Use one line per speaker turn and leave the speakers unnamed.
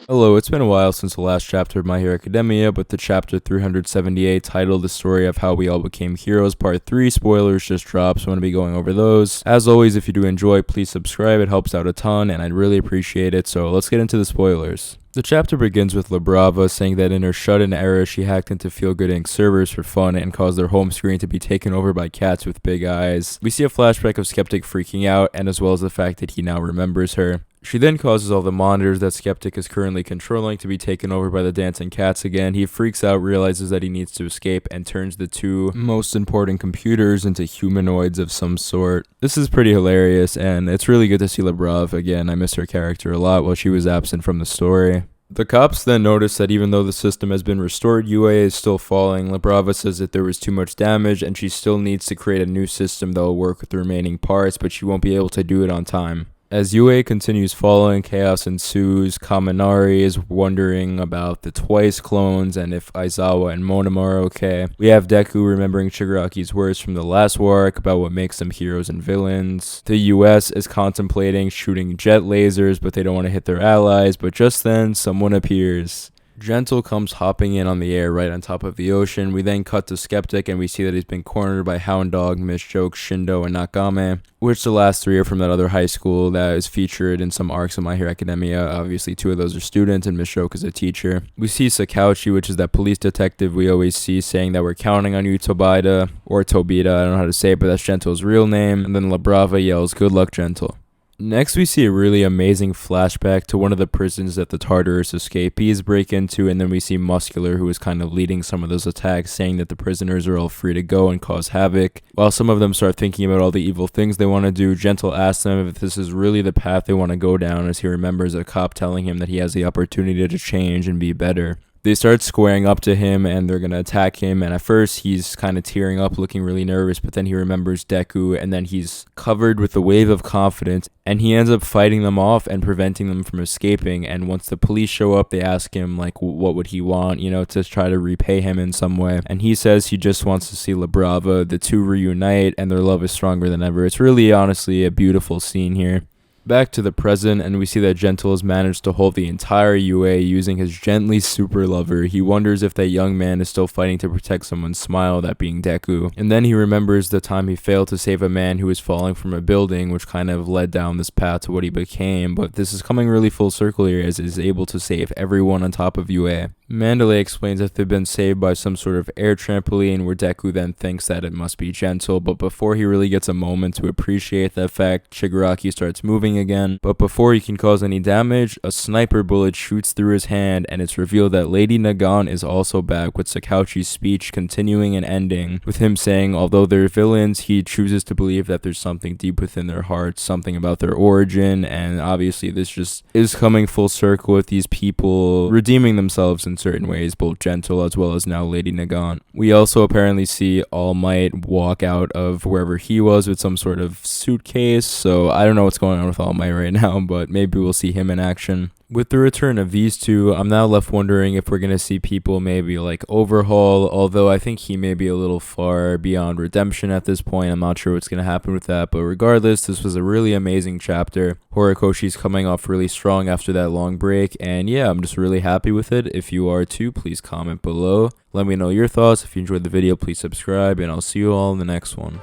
Hello, it's been a while since the last chapter of My Hero Academia, but the chapter 378 titled The Story of How We All Became Heroes Part 3 spoilers just dropped, so I'm going to be going over those. As always, if you do enjoy, please subscribe, it helps out a ton, and I'd really appreciate it, so let's get into the spoilers. The chapter begins with Labrava saying that in her shut-in era, she hacked into Feel Good Inc. servers for fun and caused their home screen to be taken over by cats with big eyes. We see a flashback of Skeptic freaking out, and as well as the fact that he now remembers her. She then causes all the monitors that Skeptic is currently controlling to be taken over by the dancing cats again. He freaks out, realizes that he needs to escape, and turns the two most important computers into humanoids of some sort. This is pretty hilarious, and it's really good to see Labrava again. I miss her character a lot while she was absent from the story. The cops then notice that even though the system has been restored, UA is still falling. Labrava says that there was too much damage and she still needs to create a new system that will work with the remaining parts, but she won't be able to do it on time. As UA continues falling, chaos ensues. Kaminari is wondering about the Twice clones and if Aizawa and Monoma are okay. We have Deku remembering Shigaraki's words from the last war arc about what makes them heroes and villains. The US is contemplating shooting jet lasers, but they don't want to hit their allies, but just then, someone appears. Gentle comes hopping in on the air right on top of the ocean. We then cut to Skeptic and we see that he's been cornered by Hound Dog, Missjoke, Shindo, and Nakame, which the last three are from that other high school that is featured in some arcs of My Hero Academia. Obviously, two of those are students and Missjoke is a teacher. We see Sakauchi, which is that police detective we always see, saying that we're counting on you, Tobita, or Tobita, I don't know how to say it, but that's Gentle's real name. And then Labrava yells, "Good luck, Gentle." Next, we see a really amazing flashback to one of the prisons that the Tartarus escapees break into, and then we see Muscular, who is kind of leading some of those attacks, saying that the prisoners are all free to go and cause havoc. While some of them start thinking about all the evil things they want to do, Gentle asks them if this is really the path they want to go down, as he remembers a cop telling him that he has the opportunity to change and be better. They start squaring up to him and they're going to attack him, and at first he's kind of tearing up, looking really nervous, but then he remembers Deku and then he's covered with a wave of confidence and he ends up fighting them off and preventing them from escaping. And once the police show up, they ask him like what would he want, to try to repay him in some way, and he says he just wants to see Labrava. The two reunite and their love is stronger than ever. It's really honestly a beautiful scene here. Back to the present, and we see that Gentle has managed to hold the entire UA using his gently super lover. He wonders if that young man is still fighting to protect someone's smile, that being Deku. And then he remembers the time he failed to save a man who was falling from a building, which kind of led down this path to what he became. But this is coming really full circle here, as he's able to save everyone on top of UA. Mandalay explains that they've been saved by some sort of air trampoline, where Deku then thinks that it must be Gentle, but before he really gets a moment to appreciate that fact, Shigaraki starts moving again. But before he can cause any damage, a sniper bullet shoots through his hand, and it's revealed that Lady Nagan is also back, with Sakauchi's speech continuing and ending, with him saying although they're villains, he chooses to believe that there's something deep within their hearts, something about their origin, and obviously this just is coming full circle with these people redeeming themselves in certain ways, both Gentle as well as now Lady Nagan. We also apparently see All Might walk out of wherever he was with some sort of suitcase, so I don't know what's going on with All Might right now, but maybe we'll see him in action. With the return of these two, I'm now left wondering if we're going to see people maybe like Overhaul, although I think he may be a little far beyond redemption at this point. I'm not sure what's going to happen with that, but regardless, this was a really amazing chapter. Horikoshi's coming off really strong after that long break, and yeah, I'm just really happy with it. If you are too, please comment below. Let me know your thoughts. If you enjoyed the video, please subscribe, and I'll see you all in the next one.